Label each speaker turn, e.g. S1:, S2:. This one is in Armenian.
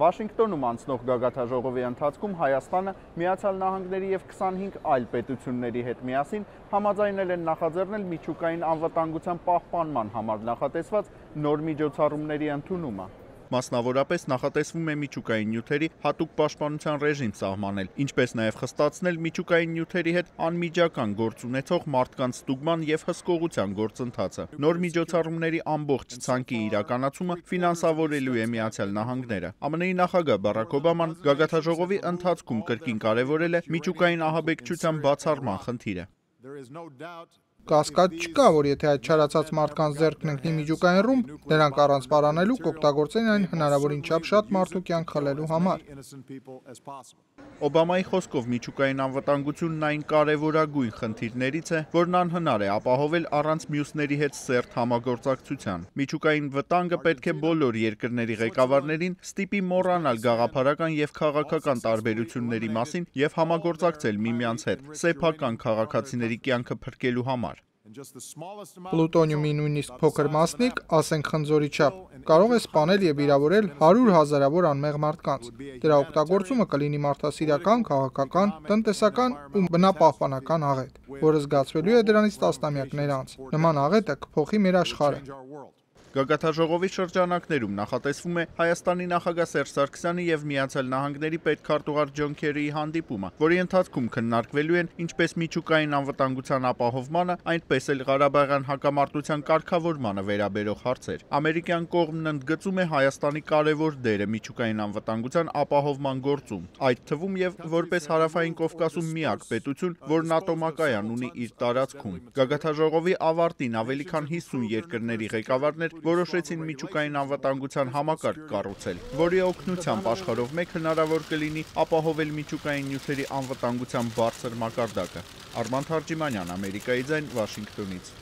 S1: Վաշինգտոնում անցնող գագաթաժողովի ընթացքում Հայաստանը, Միացյալ Նահանգների և 25 այլ պետությունների հետ միասին համաձայնել են նախաձեռնել միջուկային անվտանգության պահպանման համար նախատեսված նոր միջոցառումների ընդունումը։ Մասնավորապես նախատեսվում է միջուկային նյութերի հատուկ պաշտպանության ռեժիմ սահմանել, ինչպես նաև խստացնել միջուկային նյութերի հետ անմիջական գործ ունեցող մարդկանց ստուգման և հսկողության գործընթացը։ Նոր միջոցառումների ամբողջ ցանկի իրականացումը ֆինանսավորելու է Միացյալ Նահանգները։ ԱՄՆ-ի նախագահ Բարաք Օբաման գագաթաժողովի ընթացքում կրկին կարևորել է միջուկային ահաբեկչության բացառման խնդիրը։
S2: Կասկած չկա, որ եթե այդ չարացած մարդկանց ձեռքն ընկնի միջուկային ռումբ, նրանք առանց պարանելու կօգտագործեն այն հնարավորին չափ շատ մարդու կյանք խլելու համար։
S1: Օբամայի խոսքով միջուկային անվտանգությունն այն կարևորագույն խնդիրներից է, որն անհնար է ապահովել առանց մյուսների հետ սերտ համագործակցության։ Միջուկային վտանգը պետք է բոլոր երկրների ղեկավարներին ստիպի մոռանալ գաղափարական և քաղաքական տարբերությունների մասին և համագործակցել միմյանց հետ սեփական քաղաքացիների կյանքը փրկելու համար։
S2: Պլուտոնիումի նույնիսկ փոքր մասնիկ, ասենք խնձորի չափ, կարող է սպանել և վիրավորել 100 հազարավոր անմեղ մարդկանց։ Դրա օգտագործումը կլինի մարդասիրական, քաղաքական, տնտեսական ու բնապահպանական աղետ, որը զգացվելու է դրանից տասնամյակներ անց։ Նման աղետը կփոխի մեր աշխարհը։
S1: Գագաթաժողովի շրջանակներում նախատեսվում է Հայաստանի նախագահ Սերժ Սարգսյանի և Միացյալ Նահանգների պետքարտուղար Ջոն Քերիի հանդիպումը, որի ընթացքում քննարկվելու են ինչպես միջուկային անվտանգության ապահովմանը, այնպես էլ Ղարաբաղյան հակամարտության կարգավորմանը վերաբերող հարցեր։ Ամերիկյան կողմն ընդգծում է Հայաստանի կարևոր դերը միջուկային անվտանգության ապահովման գործում, այդ թվում և որպես Հարավային Կովկասում միակ պետություն, որն ատոմակայան ունի իր տարածքում։ Գագաթաժողովի ավարտին ավելի քան 50 երկրների ղեկավարներ որոշեցին միջուկային անվտանգության համակարգ կառուցել, որի օգնությամբ աշխարհով մեկ հնարավոր կլինի ապահովել միջուկային նյութերի անվտանգության բարձր մակարդակը։ Արման Թարջիմանյան, Ամերիկայի ձայն, Վաշինգտոնից։